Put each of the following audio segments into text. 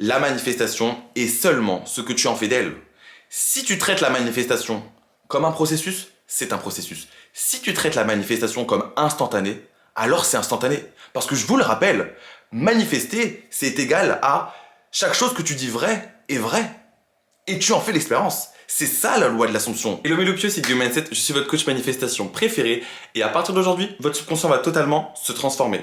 La manifestation est seulement ce que tu en fais d'elle. Si tu traites la manifestation comme un processus, c'est un processus. Si tu traites la manifestation comme instantanée, alors c'est instantané. Parce que je vous le rappelle, manifester, c'est égal à chaque chose que tu dis vrai est vrai. Et tu en fais l'expérience. C'est ça la loi de l'Assomption. Hello mes loupieux, c'est Guillaume Mindset, je suis votre coach manifestation préféré. Et à partir d'aujourd'hui, votre subconscient va totalement se transformer.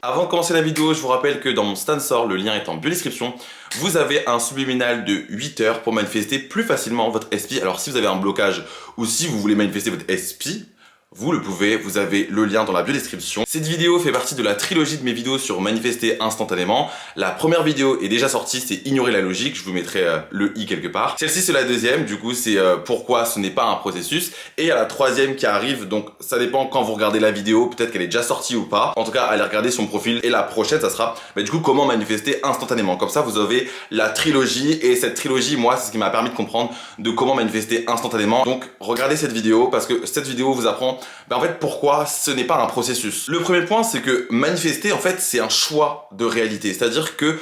Avant de commencer la vidéo, je vous rappelle que dans mon Stansor, le lien est en bio-description, vous avez un subliminal de 8 heures pour manifester plus facilement votre SP. Alors si vous avez un blocage ou si vous voulez manifester votre SP, vous le pouvez, vous avez le lien dans la bio-description. Cette vidéo fait partie de la trilogie de mes vidéos sur manifester instantanément. La première vidéo est déjà sortie, c'est ignorer la logique, je vous mettrai le i quelque part. Celle-ci c'est la deuxième, du coup c'est pourquoi ce n'est pas un processus. Et il y a la troisième qui arrive, donc ça dépend quand vous regardez la vidéo, peut-être qu'elle est déjà sortie ou pas. En tout cas, allez regarder son profil. Et la prochaine, ça sera du coup comment manifester instantanément. Comme ça, vous avez la trilogie, et cette trilogie, moi, c'est ce qui m'a permis de comprendre de comment manifester instantanément. Donc regardez cette vidéo, parce que cette vidéo vous apprend en fait pourquoi ce n'est pas un processus. Le premier point, c'est que manifester, en fait, c'est un choix de réalité. C'est-à-dire que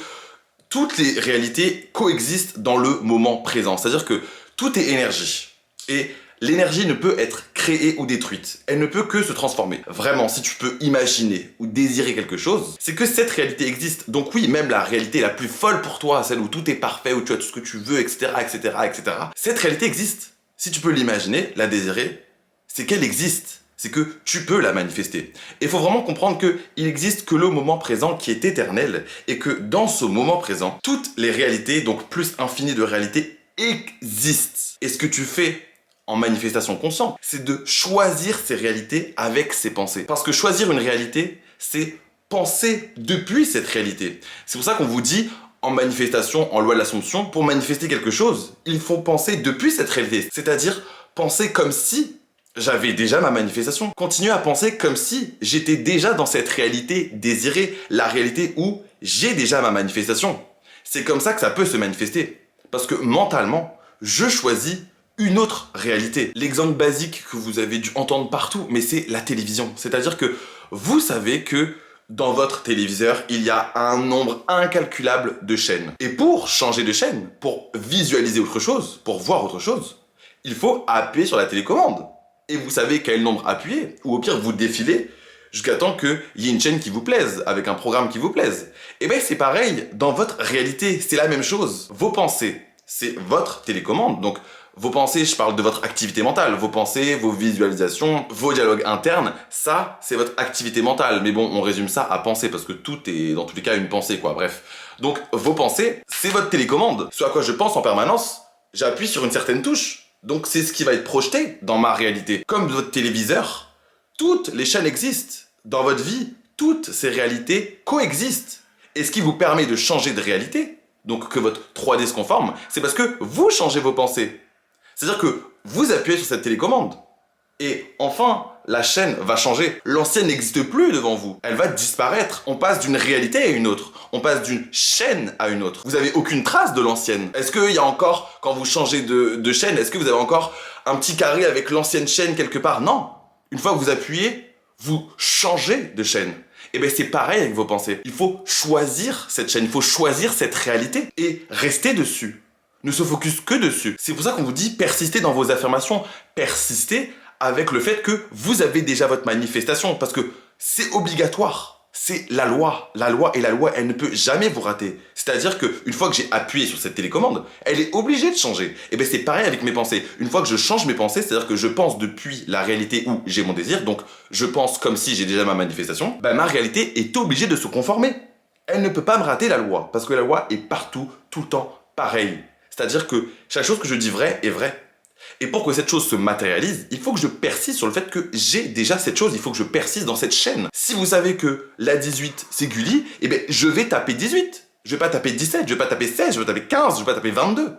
toutes les réalités coexistent dans le moment présent. C'est-à-dire que tout est énergie. Et l'énergie ne peut être créée ou détruite. Elle ne peut que se transformer. Vraiment, si tu peux imaginer ou désirer quelque chose, c'est que cette réalité existe. Donc oui, même la réalité la plus folle pour toi, celle où tout est parfait, où tu as tout ce que tu veux, etc., etc., etc., cette réalité existe. Si tu peux l'imaginer, la désirer, c'est qu'elle existe. C'est que tu peux la manifester. Et il faut vraiment comprendre qu'il n'existe que le moment présent qui est éternel, et que dans ce moment présent, toutes les réalités, donc plus infinies de réalités, existent. Et ce que tu fais en manifestation consciente, c'est de choisir ces réalités avec ses pensées. Parce que choisir une réalité, c'est penser depuis cette réalité. C'est pour ça qu'on vous dit, en manifestation, en loi de l'Assomption, pour manifester quelque chose, il faut penser depuis cette réalité. C'est-à-dire penser comme si j'avais déjà ma manifestation. Continuez à penser comme si j'étais déjà dans cette réalité désirée, la réalité où j'ai déjà ma manifestation. C'est comme ça que ça peut se manifester. Parce que mentalement, je choisis une autre réalité. L'exemple basique que vous avez dû entendre partout, mais c'est la télévision. C'est-à-dire que vous savez que dans votre téléviseur, il y a un nombre incalculable de chaînes. Et pour changer de chaîne, pour visualiser autre chose, pour voir autre chose, il faut appuyer sur la télécommande. Et vous savez quel nombre appuyer, ou au pire vous défilez jusqu'à temps qu'il y ait une chaîne qui vous plaise, avec un programme qui vous plaise. Et bien c'est pareil, dans votre réalité, c'est la même chose. Vos pensées, c'est votre télécommande. Donc vos pensées, je parle de votre activité mentale, vos pensées, vos visualisations, vos dialogues internes, ça c'est votre activité mentale. Mais bon, on résume ça à penser, parce que tout est dans tous les cas une pensée quoi, bref. Donc vos pensées, c'est votre télécommande. Ce à quoi je pense en permanence, j'appuie sur une certaine touche. Donc c'est ce qui va être projeté dans ma réalité. Comme votre téléviseur, toutes les chaînes existent. Dans votre vie, toutes ces réalités coexistent. Et ce qui vous permet de changer de réalité, donc que votre 3D se conforme, c'est parce que vous changez vos pensées. C'est-à-dire que vous appuyez sur cette télécommande. Et enfin, la chaîne va changer. L'ancienne n'existe plus devant vous. Elle va disparaître. On passe d'une réalité à une autre. On passe d'une chaîne à une autre. Vous n'avez aucune trace de l'ancienne. Est-ce qu'il y a encore, quand vous changez de chaîne, est-ce que vous avez encore un petit carré avec l'ancienne chaîne quelque part? Non. Une fois que vous appuyez, vous changez de chaîne. Et bien c'est pareil avec vos pensées. Il faut choisir cette chaîne, il faut choisir cette réalité et rester dessus. Ne se focus que dessus. C'est pour ça qu'on vous dit persister dans vos affirmations. Persister avec le fait que vous avez déjà votre manifestation, parce que c'est obligatoire. C'est la loi. La loi, elle ne peut jamais vous rater. C'est-à-dire qu'une fois que j'ai appuyé sur cette télécommande, elle est obligée de changer. Et bien c'est pareil avec mes pensées. Une fois que je change mes pensées, c'est-à-dire que je pense depuis la réalité où j'ai mon désir, donc je pense comme si j'ai déjà ma manifestation, ma réalité est obligée de se conformer. Elle ne peut pas me rater la loi, parce que la loi est partout, tout le temps, pareil. C'est-à-dire que chaque chose que je dis vrai est vraie. Et pour que cette chose se matérialise, il faut que je persiste sur le fait que j'ai déjà cette chose, il faut que je persiste dans cette chaîne. Si vous savez que la 18 c'est Gulli, eh bien je vais taper 18. Je vais pas taper 17, je vais pas taper 16, je vais taper 15, je vais pas taper 22.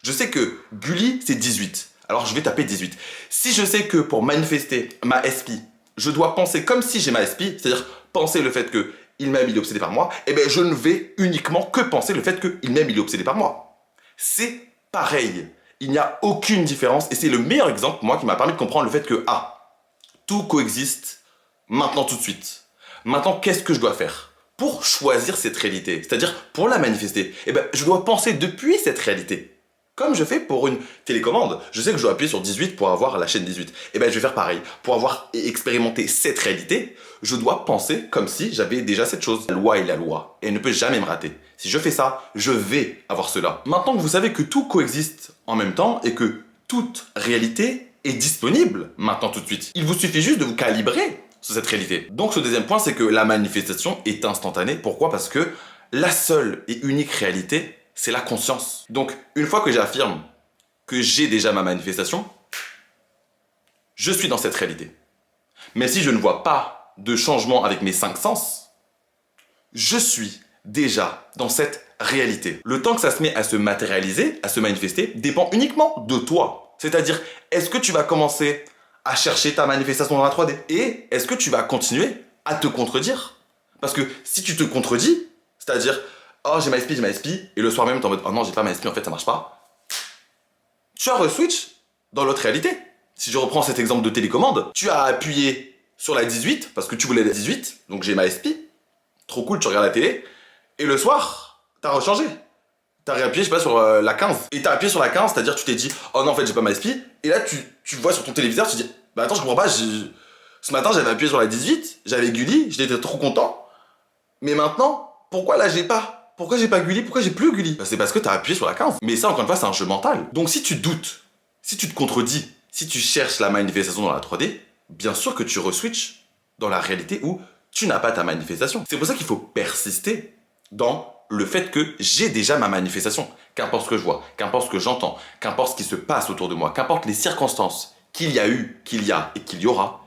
Je sais que Gulli c'est 18, alors je vais taper 18. Si je sais que pour manifester ma SP, je dois penser comme si j'ai ma SP, c'est-à-dire penser le fait que il m'aime, il est obsédé par moi, eh bien je ne vais uniquement que penser le fait qu'il m'aime, il est obsédé par moi. C'est pareil. Il n'y a aucune différence, et c'est le meilleur exemple, moi, qui m'a permis de comprendre le fait que, tout coexiste, maintenant, tout de suite. Maintenant, qu'est-ce que je dois faire pour choisir cette réalité, c'est-à-dire pour la manifester, eh ben, je dois penser depuis cette réalité. Comme je fais pour une télécommande. Je sais que je dois appuyer sur 18 pour avoir la chaîne 18. Eh ben, je vais faire pareil. Pour avoir expérimenté cette réalité, je dois penser comme si j'avais déjà cette chose. La loi est la loi. Et elle ne peut jamais me rater. Si je fais ça, je vais avoir cela. Maintenant que vous savez que tout coexiste en même temps et que toute réalité est disponible maintenant tout de suite, il vous suffit juste de vous calibrer sur cette réalité. Donc ce deuxième point, c'est que la manifestation est instantanée. Pourquoi? Parce que la seule et unique réalité, c'est la conscience. Donc, une fois que j'affirme que j'ai déjà ma manifestation, je suis dans cette réalité. Mais si je ne vois pas de changement avec mes 5 sens, je suis déjà dans cette réalité. Le temps que ça se met à se matérialiser, à se manifester, dépend uniquement de toi. C'est-à-dire, est-ce que tu vas commencer à chercher ta manifestation dans la 3D? Et est-ce que tu vas continuer à te contredire? Parce que si tu te contredis, c'est-à-dire, oh j'ai ma SP, et le soir même t'es en mode, oh non j'ai pas ma SP, en fait ça marche pas. Tu as re-switch dans l'autre réalité. Si je reprends cet exemple de télécommande, tu as appuyé sur la 18, parce que tu voulais la 18, donc j'ai ma SP, trop cool, tu regardes la télé, et le soir, t'as rechangé. T'as réappuyé, je sais pas, sur la 15. Et t'as appuyé sur la 15, c'est-à-dire tu t'es dit, oh non en fait j'ai pas ma SP, et là tu vois sur ton téléviseur, tu te dis, bah attends je comprends pas, ce matin j'avais appuyé sur la 18, j'avais Gulli, j'étais trop content, mais maintenant, pourquoi là j'ai pas? Pourquoi j'ai pas Gulli? Pourquoi j'ai plus Gulli? Bah, c'est parce que t'as appuyé sur la 15. Mais ça, encore une fois, c'est un jeu mental. Donc si tu doutes, si tu te contredis, si tu cherches la manifestation dans la 3D, bien sûr que tu re-switches dans la réalité où tu n'as pas ta manifestation. C'est pour ça qu'il faut persister dans le fait que j'ai déjà ma manifestation. Qu'importe ce que je vois, qu'importe ce que j'entends, qu'importe ce qui se passe autour de moi, qu'importe les circonstances qu'il y a eu, qu'il y a et qu'il y aura,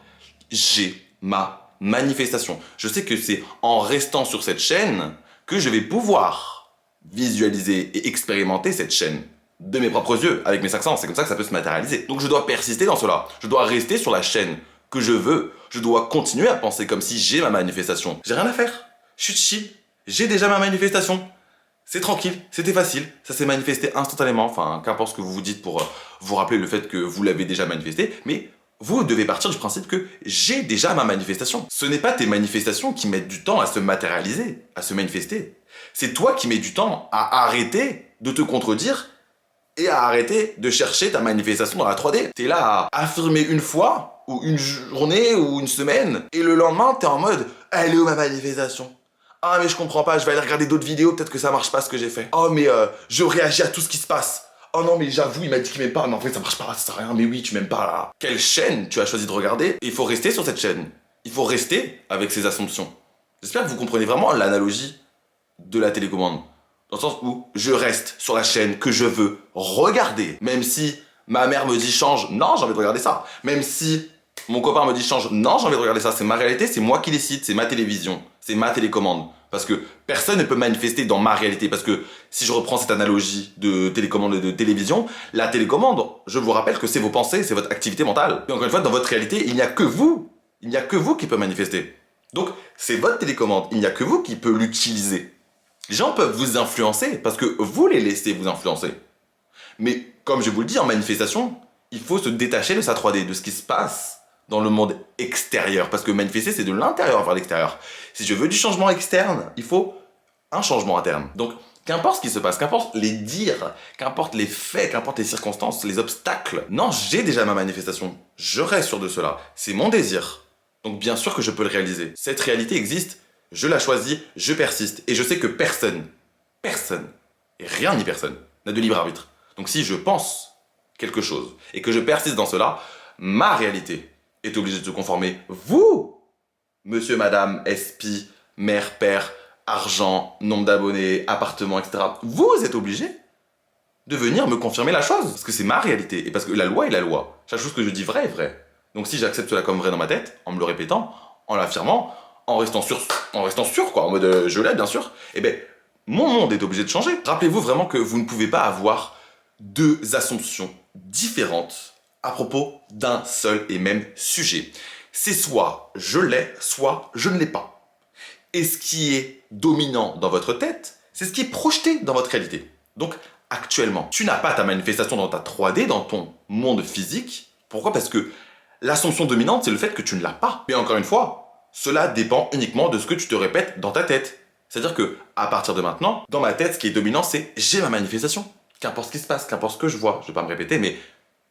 j'ai ma manifestation. Je sais que c'est en restant sur cette chaîne que je vais pouvoir visualiser et expérimenter cette chaîne de mes propres yeux, avec mes 5 sens. C'est comme ça que ça peut se matérialiser. Donc je dois persister dans cela. Je dois rester sur la chaîne que je veux. Je dois continuer à penser comme si j'ai ma manifestation. J'ai rien à faire. Je suis chill. J'ai déjà ma manifestation. C'est tranquille, c'était facile, ça s'est manifesté instantanément. Enfin, qu'importe ce que vous vous dites pour vous rappeler le fait que vous l'avez déjà manifesté, mais vous devez partir du principe que j'ai déjà ma manifestation. Ce n'est pas tes manifestations qui mettent du temps à se matérialiser, à se manifester. C'est toi qui mets du temps à arrêter de te contredire et à arrêter de chercher ta manifestation dans la 3D. T'es là à affirmer une fois, ou une journée, ou une semaine, et le lendemain, t'es en mode « Elle est où ma manifestation ?» Ah mais je comprends pas, je vais aller regarder d'autres vidéos, peut-être que ça marche pas ce que j'ai fait. Oh mais je réagis à tout ce qui se passe. Oh non mais j'avoue, il m'a dit qu'il m'aime pas, mais en fait ça marche pas, ça sert à rien, mais oui tu m'aimes pas là. Quelle chaîne tu as choisi de regarder? Il faut rester sur cette chaîne. Il faut rester avec ces assumptions. J'espère que vous comprenez vraiment l'analogie de la télécommande. Dans le sens où je reste sur la chaîne que je veux regarder. Même si ma mère me dit change, non j'ai envie de regarder ça. Même si mon copain me dit change, non j'ai envie de regarder ça. C'est ma réalité, c'est moi qui décide, c'est ma télévision. C'est ma télécommande. Parce que personne ne peut manifester dans ma réalité. Parce que si je reprends cette analogie de télécommande et de télévision, la télécommande, je vous rappelle que c'est vos pensées, c'est votre activité mentale. Et encore une fois, dans votre réalité, il n'y a que vous. Il n'y a que vous qui peut manifester. Donc, c'est votre télécommande. Il n'y a que vous qui peut l'utiliser. Les gens peuvent vous influencer parce que vous les laissez vous influencer. Mais comme je vous le dis, en manifestation, il faut se détacher de sa 3D, de ce qui se passe dans le monde extérieur. Parce que manifester, c'est de l'intérieur vers l'extérieur. Si je veux du changement externe, il faut un changement interne. Donc, qu'importe ce qui se passe, qu'importe les dires, qu'importe les faits, qu'importe les circonstances, les obstacles. Non, j'ai déjà ma manifestation. Je reste sûr de cela. C'est mon désir. Donc, bien sûr que je peux le réaliser. Cette réalité existe, je la choisis, je persiste. Et je sais que personne, et rien ni personne, n'a de libre arbitre. Donc, si je pense quelque chose et que je persiste dans cela, ma réalité est obligé de se conformer. Vous, monsieur, madame, SP, mère, père, argent, nombre d'abonnés, appartement, etc. Vous êtes obligé de venir me confirmer la chose. Parce que c'est ma réalité. Et parce que la loi est la loi. Chaque chose que je dis vraie est vraie. Donc si j'accepte cela comme vrai dans ma tête, en me le répétant, en l'affirmant, en restant sûr quoi, en mode je l'ai bien sûr, eh ben, mon monde est obligé de changer. Rappelez-vous vraiment que vous ne pouvez pas avoir deux assumptions différentes à propos d'un seul et même sujet. C'est soit je l'ai, soit je ne l'ai pas. Et ce qui est dominant dans votre tête, c'est ce qui est projeté dans votre réalité. Donc, actuellement, tu n'as pas ta manifestation dans ta 3D, dans ton monde physique. Pourquoi? Parce que l'assumption dominante, c'est le fait que tu ne l'as pas. Mais encore une fois, cela dépend uniquement de ce que tu te répètes dans ta tête. C'est-à-dire que, à partir de maintenant, dans ma tête, ce qui est dominant, c'est j'ai ma manifestation. Qu'importe ce qui se passe, qu'importe ce que je vois. Je vais pas me répéter, mais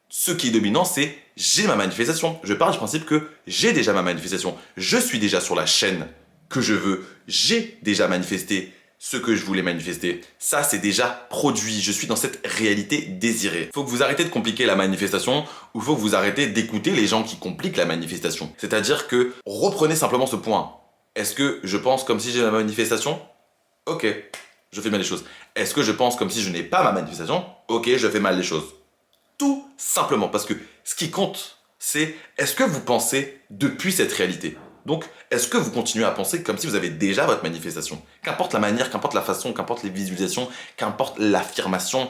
ce qui est dominant, c'est j'ai ma manifestation. Je pars du principe que j'ai déjà ma manifestation. Je suis déjà sur la chaîne que je veux. J'ai déjà manifesté ce que je voulais manifester. Ça, c'est déjà produit. Je suis dans cette réalité désirée. Faut que vous arrêtez de compliquer la manifestation ou faut que vous arrêtez d'écouter les gens qui compliquent la manifestation. C'est-à-dire que reprenez simplement ce point. Est-ce que je pense comme si j'ai ma manifestation? Ok, je fais bien les choses. Est-ce que je pense comme si je n'ai pas ma manifestation? Ok, je fais mal les choses. Tout simplement, parce que ce qui compte, c'est est-ce que vous pensez depuis cette réalité? Donc, est-ce que vous continuez à penser comme si vous avez déjà votre manifestation? Qu'importe la manière, qu'importe la façon, qu'importe les visualisations, qu'importe l'affirmation,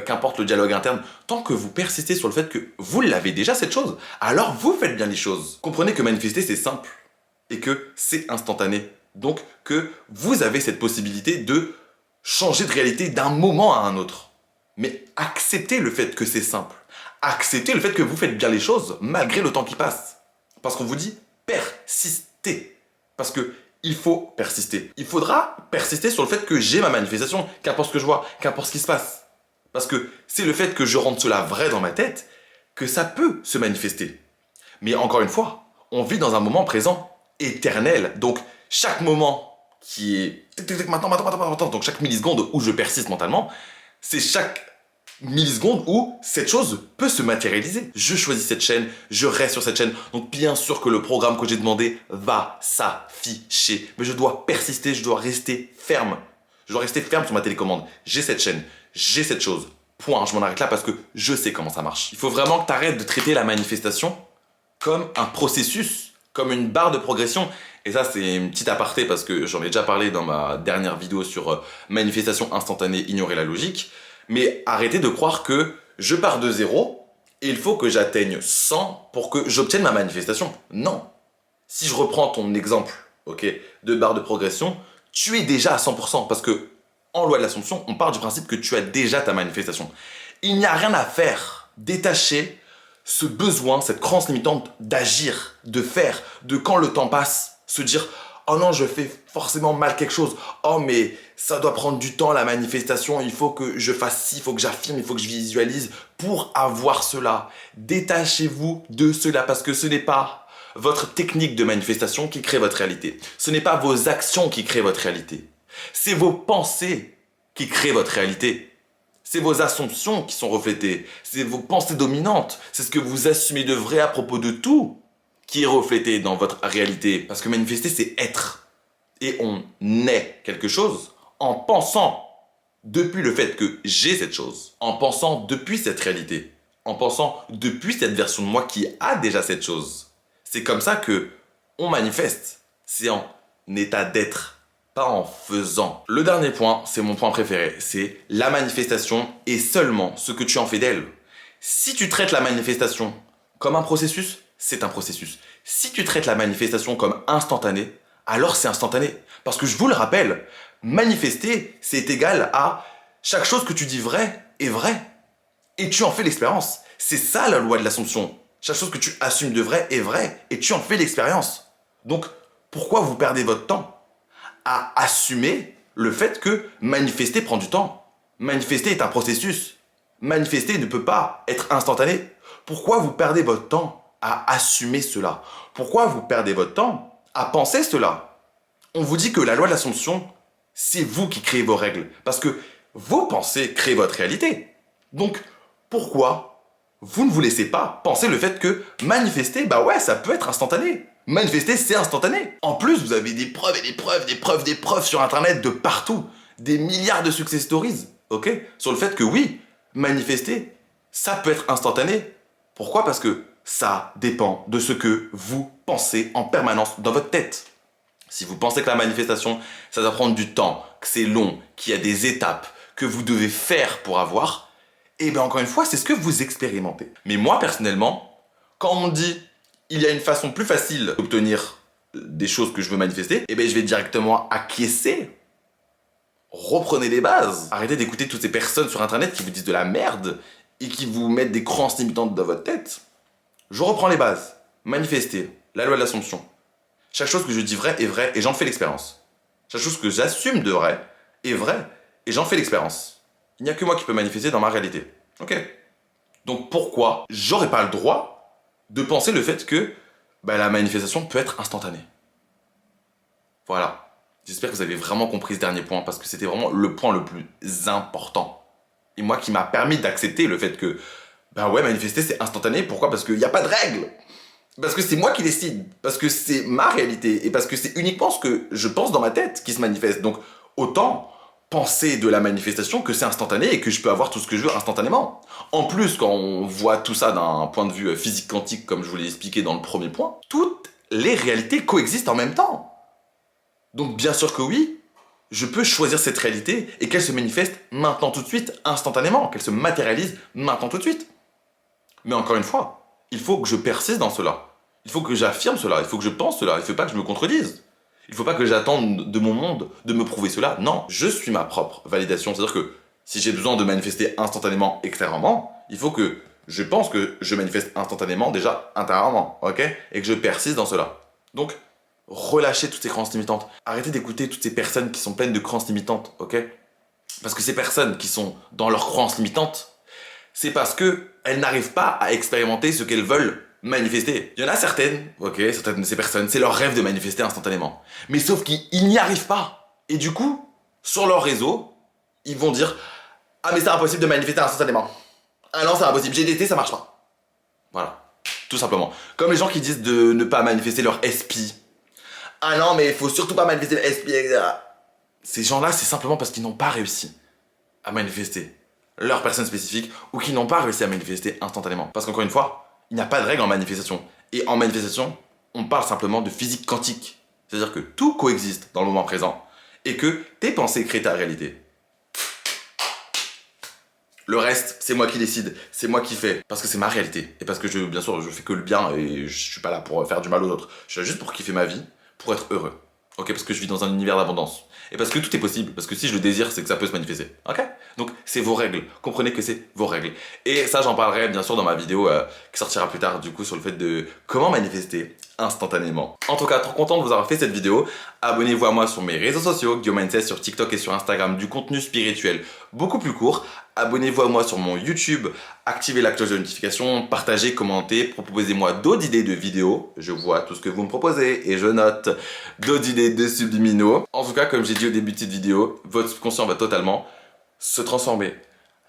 qu'importe le dialogue interne, tant que vous persistez sur le fait que vous l'avez déjà cette chose, alors vous faites bien les choses. Comprenez que manifester, c'est simple et que c'est instantané. Donc, que vous avez cette possibilité de changer de réalité d'un moment à un autre. Mais acceptez le fait que c'est simple. Acceptez le fait que vous faites bien les choses malgré le temps qui passe. Parce qu'on vous dit persistez. Parce que il faut persister. Il faudra persister sur le fait que j'ai ma manifestation, qu'importe ce que je vois, qu'importe ce qui se passe. Parce que c'est le fait que je rende cela vrai dans ma tête que ça peut se manifester. Mais encore une fois, on vit dans un moment présent éternel. Donc chaque moment qui est maintenant, donc chaque milliseconde où je persiste mentalement, c'est chaque millisecondes où cette chose peut se matérialiser. Je choisis cette chaîne, je reste sur cette chaîne, donc bien sûr que le programme que j'ai demandé va s'afficher. Mais je dois persister, je dois rester ferme. Je dois rester ferme sur ma télécommande. J'ai cette chaîne, j'ai cette chose. Point, je m'en arrête là parce que je sais comment ça marche. Il faut vraiment que tu arrêtes de traiter la manifestation comme un processus, comme une barre de progression. Et ça, c'est une petite aparté parce que j'en ai déjà parlé dans ma dernière vidéo sur manifestation instantanée, ignorer la logique. Mais arrêtez de croire que je pars de zéro et il faut que j'atteigne 100 pour que j'obtienne ma manifestation. Non. Si je reprends ton exemple, ok, de barre de progression, tu es déjà à 100% parce que en loi de l'Assomption, on part du principe que tu as déjà ta manifestation. Il n'y a rien à faire. Détacher ce besoin, cette croyance limitante d'agir, de faire, de quand le temps passe, se dire « Oh non, je fais forcément mal quelque chose. Oh mais ça doit prendre du temps la manifestation, il faut que je fasse ci, il faut que j'affirme, il faut que je visualise pour avoir cela. » Détachez-vous de cela parce que ce n'est pas votre technique de manifestation qui crée votre réalité. Ce n'est pas vos actions qui créent votre réalité. C'est vos pensées qui créent votre réalité. C'est vos assumptions qui sont reflétées. C'est vos pensées dominantes. C'est ce que vous assumez de vrai à propos de tout qui est reflété dans votre réalité. Parce que manifester, c'est être. Et on est quelque chose en pensant depuis le fait que j'ai cette chose. En pensant depuis cette réalité. En pensant depuis cette version de moi qui a déjà cette chose. C'est comme ça que on manifeste. C'est en état d'être. Pas en faisant. Le dernier point, c'est mon point préféré, c'est la manifestation et seulement ce que tu en fais d'elle. Si tu traites la manifestation comme un processus, c'est un processus. Si tu traites la manifestation comme instantané, alors c'est instantané. Parce que je vous le rappelle, manifester, c'est égal à chaque chose que tu dis vrai est vrai. Et tu en fais l'expérience. C'est ça la loi de l'Assomption. Chaque chose que tu assumes de vrai est vrai et tu en fais l'expérience. Donc, pourquoi vous perdez votre temps à assumer le fait que manifester prend du temps. Manifester est un processus. Manifester ne peut pas être instantané. Pourquoi vous perdez votre temps à assumer cela? Pourquoi vous perdez votre temps à penser cela? On vous dit que la loi de l'Assomption, c'est vous qui créez vos règles. Parce que vos pensées créent votre réalité. Donc, pourquoi vous ne vous laissez pas penser le fait que manifester, bah ouais, ça peut être instantané. Manifester, c'est instantané. En plus, vous avez des preuves et des preuves, des preuves, des preuves sur Internet de partout. Des milliards de success stories, ok? Sur le fait que oui, manifester, ça peut être instantané. Pourquoi? Parce que ça dépend de ce que vous pensez en permanence dans votre tête. Si vous pensez que la manifestation, ça doit prendre du temps, que c'est long, qu'il y a des étapes que vous devez faire pour avoir, et bien encore une fois, c'est ce que vous expérimentez. Mais moi, personnellement, quand on me dit il y a une façon plus facile d'obtenir des choses que je veux manifester, et bien je vais directement acquiescer. Reprenez les bases. Arrêtez d'écouter toutes ces personnes sur Internet qui vous disent de la merde et qui vous mettent des croyances limitantes dans votre tête. Je reprends les bases. Manifester, la loi de l'Assomption. Chaque chose que je dis vrai est vrai et j'en fais l'expérience. Chaque chose que j'assume de vrai est vraie. Et j'en fais l'expérience. Il n'y a que moi qui peux manifester dans ma réalité. Ok? Donc pourquoi j'aurais pas le droit de penser le fait que la manifestation peut être instantanée? Voilà. J'espère que vous avez vraiment compris ce dernier point parce que c'était vraiment le point le plus important. Et moi qui m'a permis d'accepter le fait que, manifester c'est instantané. Pourquoi? Parce qu'il n'y a pas de règle. Parce que c'est moi qui décide. Parce que c'est ma réalité. Et parce que c'est uniquement ce que je pense dans ma tête qui se manifeste. Donc autant penser de la manifestation que c'est instantané et que je peux avoir tout ce que je veux instantanément. En plus, quand on voit tout ça d'un point de vue physique quantique, comme je vous l'ai expliqué dans le premier point, toutes les réalités coexistent en même temps. Donc bien sûr que oui, je peux choisir cette réalité et qu'elle se manifeste maintenant tout de suite, instantanément, qu'elle se matérialise maintenant tout de suite. Mais encore une fois, il faut que je persiste dans cela. Il faut que j'affirme cela, il faut que je pense cela, il ne faut pas que je me contredise. Il ne faut pas que j'attende de mon monde de me prouver cela. Non, je suis ma propre validation. C'est-à-dire que si j'ai besoin de manifester instantanément extérieurement, il faut que je pense que je manifeste instantanément déjà intérieurement, ok? Et que je persiste dans cela. Donc, relâchez toutes ces croyances limitantes. Arrêtez d'écouter toutes ces personnes qui sont pleines de croyances limitantes, ok? Parce que ces personnes qui sont dans leurs croyances limitantes, c'est parce qu'elles n'arrivent pas à expérimenter ce qu'elles veulent manifester. Il y en a certaines, ok, certaines de ces personnes, c'est leur rêve de manifester instantanément. Mais sauf qu'ils n'y arrivent pas. Et du coup, sur leur réseau, ils vont dire « Ah mais c'est impossible de manifester instantanément. Ah non, c'est impossible, j'ai testé, ça marche pas. » Voilà, tout simplement. Comme les gens qui disent de ne pas manifester leur SPI. Ah non, mais il faut surtout pas manifester le SPI, etc. Ces gens-là, c'est simplement parce qu'ils n'ont pas réussi à manifester leur personne spécifique ou qu'ils n'ont pas réussi à manifester instantanément. Parce qu'encore une fois, il n'y a pas de règle en manifestation. Et en manifestation, on parle simplement de physique quantique. C'est-à-dire que tout coexiste dans le moment présent et que tes pensées créent ta réalité. Le reste, c'est moi qui décide, c'est moi qui fais. Parce que c'est ma réalité. Et parce que, bien sûr, je fais que le bien et je suis pas là pour faire du mal aux autres. Je suis là juste pour kiffer ma vie, pour être heureux. Ok, parce que je vis dans un univers d'abondance. Et parce que tout est possible. Parce que si je le désire, c'est que ça peut se manifester. Ok? Donc, c'est vos règles. Comprenez que c'est vos règles. Et ça, j'en parlerai bien sûr dans ma vidéo qui sortira plus tard, du coup, sur le fait de comment manifester instantanément. En tout cas, trop content de vous avoir fait cette vidéo. Abonnez-vous à moi sur mes réseaux sociaux, Guillaume Mindset, sur TikTok et sur Instagram, du contenu spirituel beaucoup plus court. Abonnez-vous à moi sur mon YouTube, activez la cloche de notification, partagez, commentez, proposez-moi d'autres idées de vidéos. Je vois tout ce que vous me proposez et je note d'autres idées de subliminaux. En tout cas, comme j'ai dit au début de cette vidéo, votre subconscient va totalement se transformer.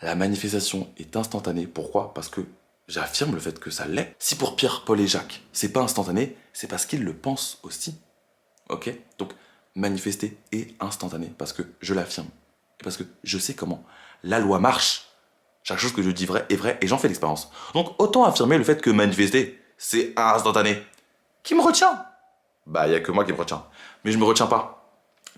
La manifestation est instantanée. Pourquoi? Parce que j'affirme le fait que ça l'est. Si pour Pierre, Paul et Jacques, c'est pas instantané, c'est parce qu'ils le pensent aussi. Ok? Donc, manifester est instantané parce que je l'affirme. Et parce que je sais comment la loi marche. Chaque chose que je dis vrai est vrai et j'en fais l'expérience. Donc, autant affirmer le fait que manifester, c'est instantané. Qui me retient? Il n'y a que moi qui me retiens. Mais je me retiens pas.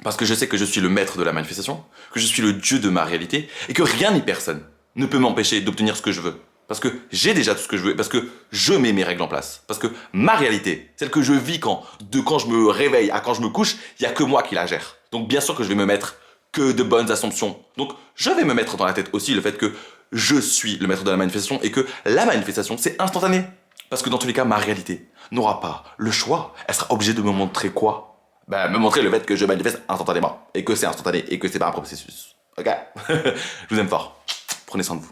Parce que je sais que je suis le maître de la manifestation, que je suis le dieu de ma réalité, et que rien ni personne ne peut m'empêcher d'obtenir ce que je veux. Parce que j'ai déjà tout ce que je veux, parce que je mets mes règles en place. Parce que ma réalité, celle que je vis quand je me réveille à quand je me couche, il n'y a que moi qui la gère. Donc bien sûr que je vais me mettre que de bonnes assumptions. Donc je vais me mettre dans la tête aussi le fait que je suis le maître de la manifestation et que la manifestation, c'est instantané. Parce que dans tous les cas, ma réalité n'aura pas le choix. Elle sera obligée de me montrer quoi? Me montrer le fait que je manifeste instantanément. Et que c'est instantané. Et que c'est pas un processus. Ok? Je vous aime fort. Prenez soin de vous.